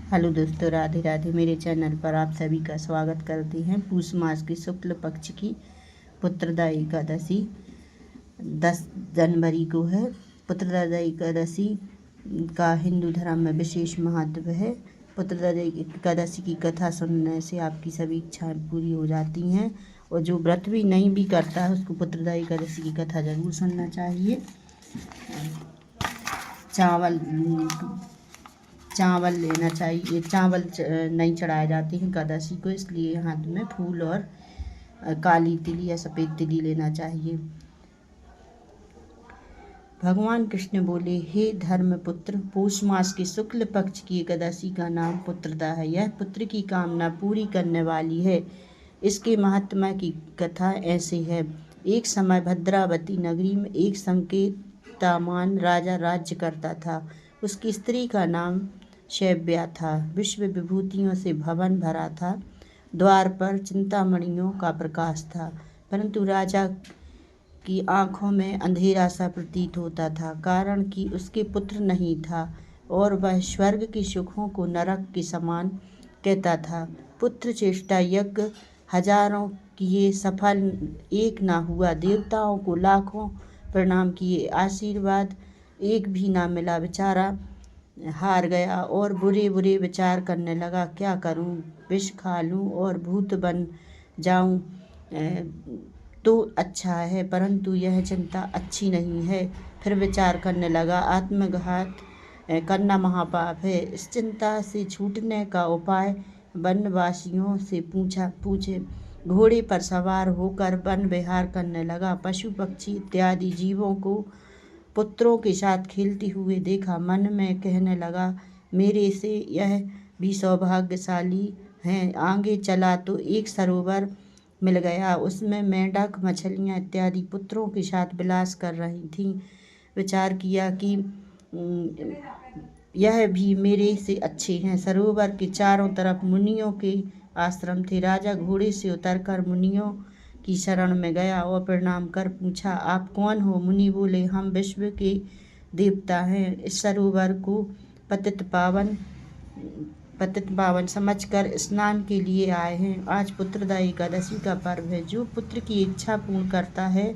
Hello दोस्तों, राधे राधे। मेरे channel पर आप सभी का स्वागत करते हैं। पूष मास की शुक्ल पक्ष की पुत्रदा एकादशी 10 जनवरी को है। पुत्रदा एकादशी का हिंदू धर्म में विशेष महत्व है। पुत्रदा एकादशी की कथा सुनने से आपकी सभी इच्छाएं पूरी हो जाती हैं, और जो व्रत भी नहीं भी करता है उसको पुत्रदा एकादशी की कथा जरूर सुनना चाहिए। चावल लेना चाहिए। चावल नहीं चढ़ाए जाते हैं एकादशी को, इसलिए हाथ में फूल और काली तिली या सफ़ेद तिली लेना चाहिए। भगवान कृष्ण बोले, हे धर्मपुत्र, पौष मास के शुक्ल पक्ष की एकादशी का नाम पुत्रदा है। यह पुत्र की कामना पूरी करने वाली है। इसके महात्मा की कथा ऐसे है। एक समय भद्रावती नगरी में एक संकेतामान राजा राज्य करता था। उसकी स्त्री का नाम शैव्या था। विश्व विभूतियों से भवन भरा था। द्वार पर चिंतामणियों का प्रकाश था, परंतु राजा की आंखों में अंधेरा सा प्रतीत होता था, कारण कि उसके पुत्र नहीं था और वह स्वर्ग के सुखों को नरक के समान कहता था। पुत्र चेष्टा यज्ञ हजारों किए, सफल एक ना हुआ। देवताओं को लाखों प्रणाम किए, आशीर्वाद एक भी ना मिला। बेचारा हार गया और बुरे बुरे विचार करने लगा, क्या करूं? विष खा लूं और भूत बन जाऊं तो अच्छा है, परंतु यह चिंता अच्छी नहीं है। फिर विचार करने लगा, आत्मघात करना महापाप है। इस चिंता से छूटने का उपाय वनवासियों से पूछे। घोड़े पर सवार होकर वन विहार करने लगा। पशु पक्षी इत्यादि जीवों को पुत्रों के साथ खेलते हुए देखा। मन में कहने लगा, मेरे से यह भी सौभाग्यशाली हैं। आगे चला तो एक सरोवर मिल गया। उसमें मेंढक, मछलियाँ इत्यादि पुत्रों के साथ विलास कर रही थीं। विचार किया कि यह भी मेरे से अच्छे हैं। सरोवर के चारों तरफ मुनियों के आश्रम थे। राजा घोड़े से उतरकर मुनियों की शरण में गया और प्रणाम कर पूछा, आप कौन हो? मुनि बोले, हम विश्व के देवता हैं। इस सरोवर को पतित पावन समझकर स्नान के लिए आए हैं। आज पुत्रदा एकादशी का पर्व है, जो पुत्र की इच्छा पूर्ण करता है।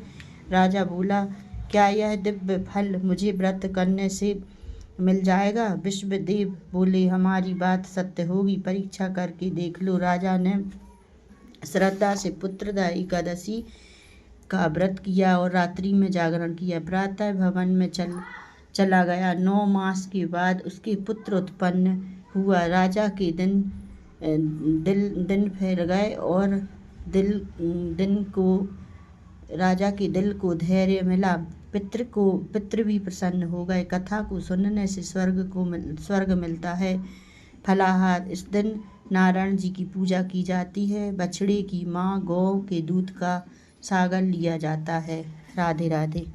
राजा बोला, क्या यह दिव्य फल मुझे व्रत करने से मिल जाएगा? विश्वदेव बोले, हमारी बात सत्य होगी, परीक्षा करके देख लो। राजा ने श्रद्धा से पुत्रदा एकादशी का व्रत किया और रात्रि में जागरण किया। प्रातः भवन में चला गया। 9 मास के बाद उसके पुत्र उत्पन्न हुआ। राजा के दिन फिर गए और राजा के दिल को धैर्य मिला। पितृ भी प्रसन्न हो गए। कथा को सुनने से स्वर्ग मिलता है। फलाहार, इस दिन नारायण जी की पूजा की जाती है। बछड़े की माँ गौ के दूध का सागर लिया जाता है। राधे राधे।